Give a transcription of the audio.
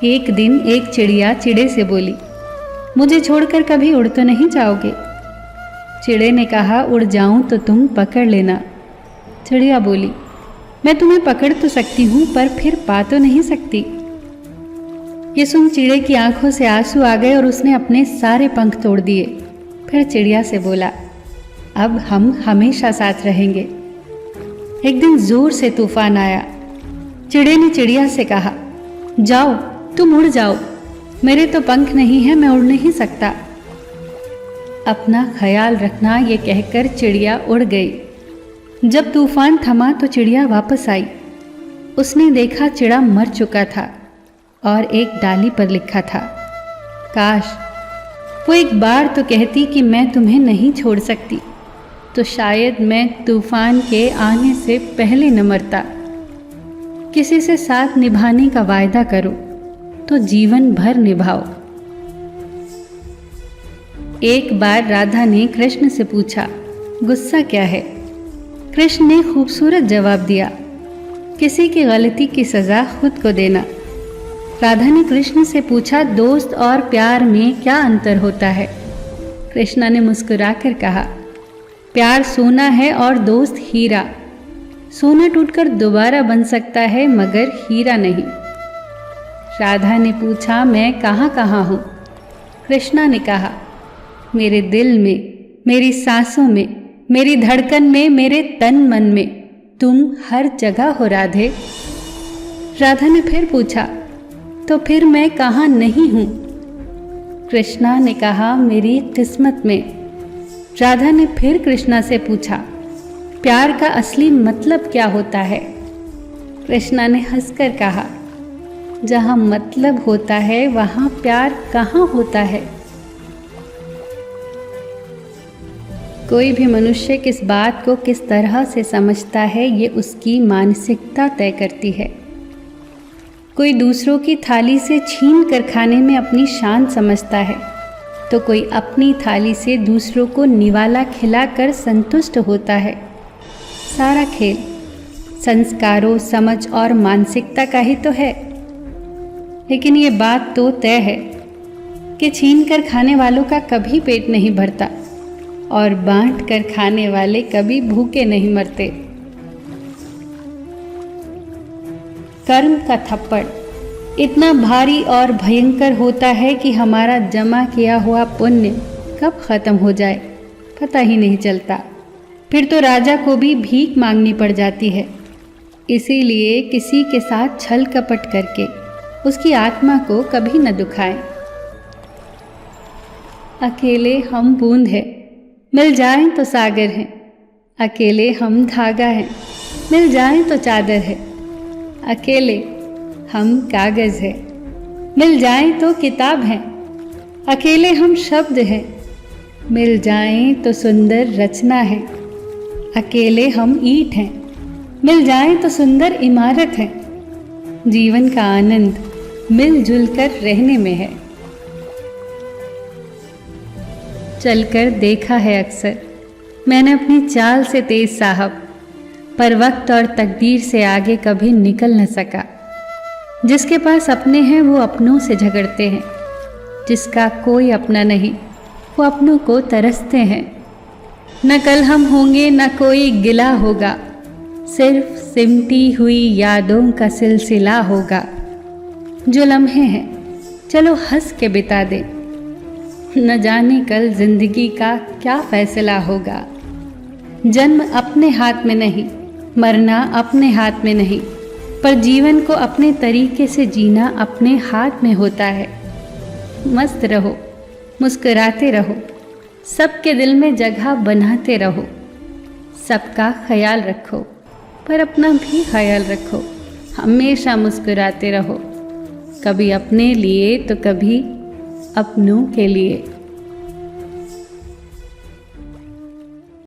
एक दिन एक चिड़िया चिड़े से बोली, मुझे छोड़कर कभी उड़ तो नहीं जाओगे? चिड़े ने कहा, उड़ जाऊं तो तुम पकड़ लेना। चिड़िया बोली, मैं तुम्हें पकड़ तो सकती हूँ पर फिर पा तो नहीं सकती। ये सुन चिड़े की आंखों से आंसू आ गए और उसने अपने सारे पंख तोड़ दिए। फिर चिड़िया से बोला, अब हम हमेशा साथ रहेंगे। एक दिन जोर से तूफान आया। चिड़े ने चिड़िया से कहा, जाओ तुम उड़ जाओ, मेरे तो पंख नहीं है, मैं उड़ नहीं सकता। अपना ख्याल रखना, ये कहकर चिड़िया उड़ गई। जब तूफान थमा तो चिड़िया वापस आई। उसने देखा चिड़ा मर चुका था और एक डाली पर लिखा था, काश वो एक बार तो कहती कि मैं तुम्हें नहीं छोड़ सकती, तो शायद मैं तूफान के आने से पहले न मरता। किसी से साथ निभाने का वायदा करो तो जीवन भर निभाओ। एक बार राधा ने कृष्ण से पूछा, गुस्सा क्या है? कृष्ण ने खूबसूरत जवाब दिया, किसी की गलती की सजा खुद को देना। राधा ने कृष्ण से पूछा, दोस्त और प्यार में क्या अंतर होता है? कृष्ण ने मुस्कुराकर कहा, प्यार सोना है और दोस्त हीरा। सोना टूटकर दोबारा बन सकता है मगर हीरा नहीं। राधा ने पूछा, मैं कहाँ कहाँ हूँ? कृष्णा ने कहा, मेरे दिल में, मेरी सांसों में, मेरी धड़कन में, मेरे तन मन में, तुम हर जगह हो राधे। राधा ने फिर पूछा, तो फिर मैं कहाँ नहीं हूँ? कृष्णा ने कहा, मेरी किस्मत में। राधा ने फिर कृष्णा से पूछा, प्यार का असली मतलब क्या होता है? कृष्णा ने हंसकर कहा, जहाँ मतलब होता है वहाँ प्यार कहाँ होता है? कोई भी मनुष्य किस बात को किस तरह से समझता है, ये उसकी मानसिकता तय करती है। कोई दूसरों की थाली से छीन कर खाने में अपनी शान समझता है, तो कोई अपनी थाली से दूसरों को निवाला खिलाकर संतुष्ट होता है। सारा खेल संस्कारों, समझ और मानसिकता का ही तो है। लेकिन ये बात तो तय है कि छीन कर खाने वालों का कभी पेट नहीं भरता और बांट कर खाने वाले कभी भूखे नहीं मरते। कर्म का थप्पड़ इतना भारी और भयंकर होता है कि हमारा जमा किया हुआ पुण्य कब खत्म हो जाए पता ही नहीं चलता। फिर तो राजा को भी भीख मांगनी पड़ जाती है। इसीलिए किसी के साथ छल कपट करके उसकी आत्मा को कभी न दुखाएं। अकेले हम बूंद हैं, मिल जाएं तो सागर हैं। अकेले हम धागा हैं, मिल जाएं तो चादर है। अकेले हम कागज हैं, मिल जाएं तो किताब हैं। अकेले हम शब्द हैं, मिल जाएं तो सुंदर रचना है। अकेले हम ईंट हैं, मिल जाएं तो सुंदर इमारत है। जीवन का आनंद मिलजुल कर रहने में है। चलकर देखा है अक्सर मैंने अपनी चाल से तेज साहब, पर वक्त और तकदीर से आगे कभी निकल न सका। जिसके पास अपने हैं वो अपनों से झगड़ते हैं, जिसका कोई अपना नहीं वो अपनों को तरसते हैं। न कल हम होंगे न कोई गिला होगा, सिर्फ सिमटी हुई यादों का सिलसिला होगा। जो लम्हे हैं चलो हंस के बिता दे, न जाने कल जिंदगी का क्या फैसला होगा। जन्म अपने हाथ में नहीं, मरना अपने हाथ में नहीं, पर जीवन को अपने तरीके से जीना अपने हाथ में होता है। मस्त रहो, मुस्कुराते रहो, सबके दिल में जगह बनाते रहो। सबका ख्याल रखो पर अपना भी ख्याल रखो। हमेशा मुस्कुराते रहो, कभी अपने लिए तो कभी अपनों के लिए।